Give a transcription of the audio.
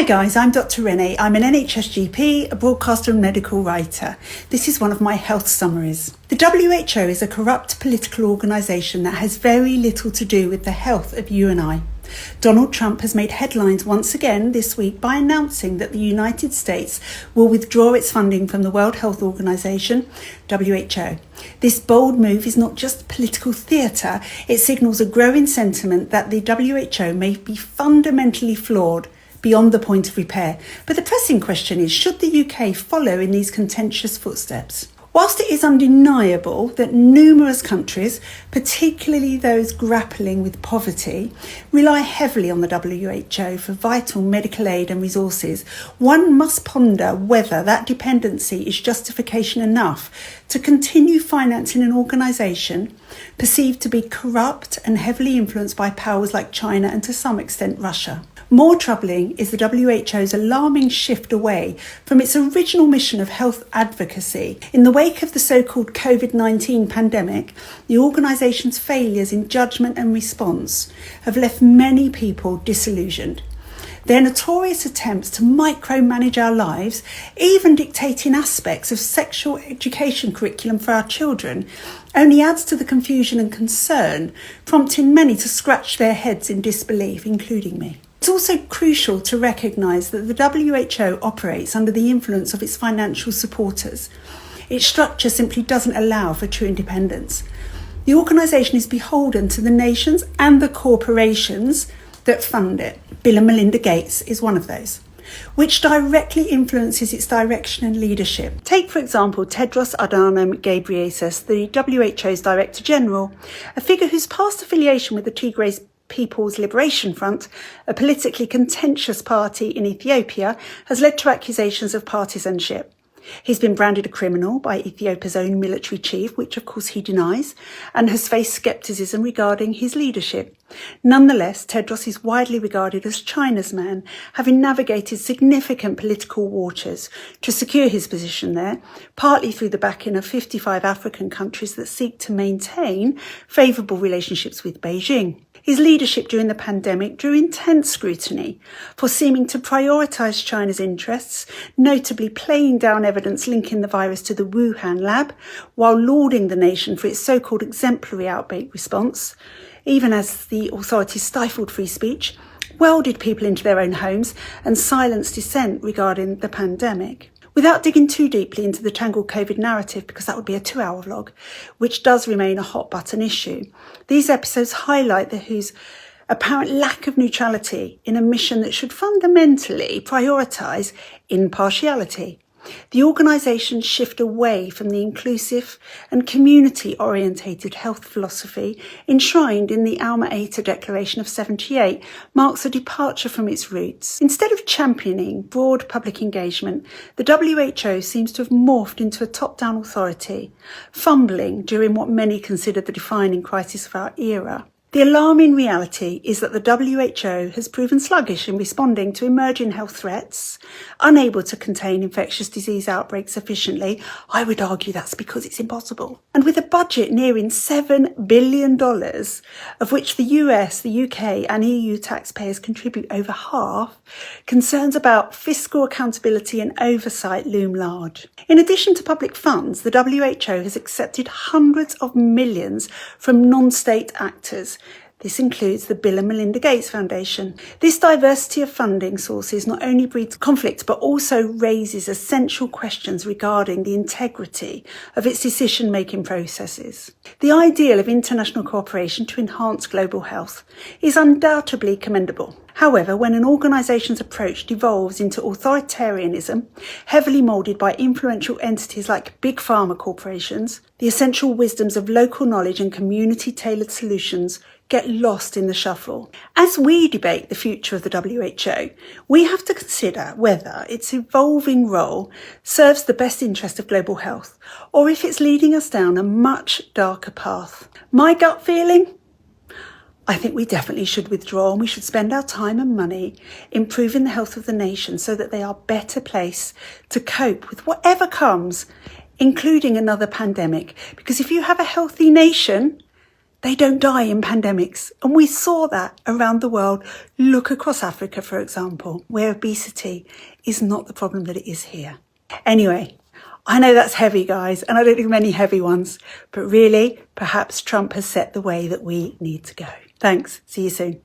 Hi guys, I'm Dr. Renee. I'm an NHS GP, a broadcaster and medical writer. This is one of my health summaries. The WHO is a corrupt political organisation that has very little to do with the health of you and I. Donald Trump has made headlines once again this week by announcing that the United States will withdraw its funding from the World Health Organization, WHO. This bold move is not just political theatre, it signals a growing sentiment that the WHO may be fundamentally flawed beyond the point of repair. But the pressing question is, should the UK follow in these contentious footsteps? Whilst it is undeniable that numerous countries, particularly those grappling with poverty, rely heavily on the WHO for vital medical aid and resources, one must ponder whether that dependency is justification enough to continue financing an organisation perceived to be corrupt and heavily influenced by powers like China and to some extent Russia. More troubling is the WHO's alarming shift away from its original mission of health advocacy. In the wake of the so-called COVID-19 pandemic, the organisation's failures in judgment and response have left many people disillusioned. Their notorious attempts to micromanage our lives, even dictating aspects of sexual education curriculum for our children, only adds to the confusion and concern, prompting many to scratch their heads in disbelief, including me. It's also crucial to recognise that the WHO operates under the influence of its financial supporters. Its structure simply doesn't allow for true independence. The organisation is beholden to the nations and the corporations that fund it. Bill and Melinda Gates is one of those, which directly influences its direction and leadership. Take, for example, Tedros Adhanom Ghebreyesus, the WHO's Director General, a figure whose past affiliation with the Tigray People's Liberation Front, a politically contentious party in Ethiopia, has led to accusations of partisanship. He's been branded a criminal by Ethiopia's own military chief, which of course he denies, and has faced scepticism regarding his leadership. Nonetheless, Tedros is widely regarded as China's man, having navigated significant political waters to secure his position there, partly through the backing of 55 African countries that seek to maintain favourable relationships with Beijing. His leadership during the pandemic drew intense scrutiny for seeming to prioritise China's interests, notably playing down evidence linking the virus to the Wuhan lab, while lauding the nation for its so-called exemplary outbreak response, even as the authorities stifled free speech, welded people into their own homes and silenced dissent regarding the pandemic. Without digging too deeply into the tangled COVID narrative, because that would be a 2-hour vlog, which does remain a hot button issue, these episodes highlight the WHO's apparent lack of neutrality in a mission that should fundamentally prioritise impartiality. The organisation's shift away from the inclusive and community-orientated health philosophy enshrined in the Alma-Ata Declaration of 78 marks a departure from its roots. Instead of championing broad public engagement, the WHO seems to have morphed into a top-down authority, fumbling during what many consider the defining crisis of our era. The alarming reality is that the WHO has proven sluggish in responding to emerging health threats, unable to contain infectious disease outbreaks efficiently. I would argue that's because it's impossible. And with a budget nearing $7 billion, of which the US, the UK and EU taxpayers contribute over half, concerns about fiscal accountability and oversight loom large. In addition to public funds, the WHO has accepted hundreds of millions from non-state actors. This includes the Bill and Melinda Gates Foundation. This diversity of funding sources not only breeds conflict, but also raises essential questions regarding the integrity of its decision-making processes. The ideal of international cooperation to enhance global health is undoubtedly commendable. However, when an organisation's approach devolves into authoritarianism, heavily moulded by influential entities like big pharma corporations, the essential wisdoms of local knowledge and community-tailored solutions get lost in the shuffle. As we debate the future of the WHO, we have to consider whether its evolving role serves the best interest of global health, or if it's leading us down a much darker path. My gut feeling? I think we definitely should withdraw, and we should spend our time and money improving the health of the nation so that they are better placed to cope with whatever comes, including another pandemic. Because if you have a healthy nation, They don't die in pandemics. And we saw that around the world. Look across Africa, for example, where obesity is not the problem that it is here. Anyway, I know that's heavy, guys, and I don't do many heavy ones, but really, perhaps Trump has set the way that we need to go. Thanks. See you soon.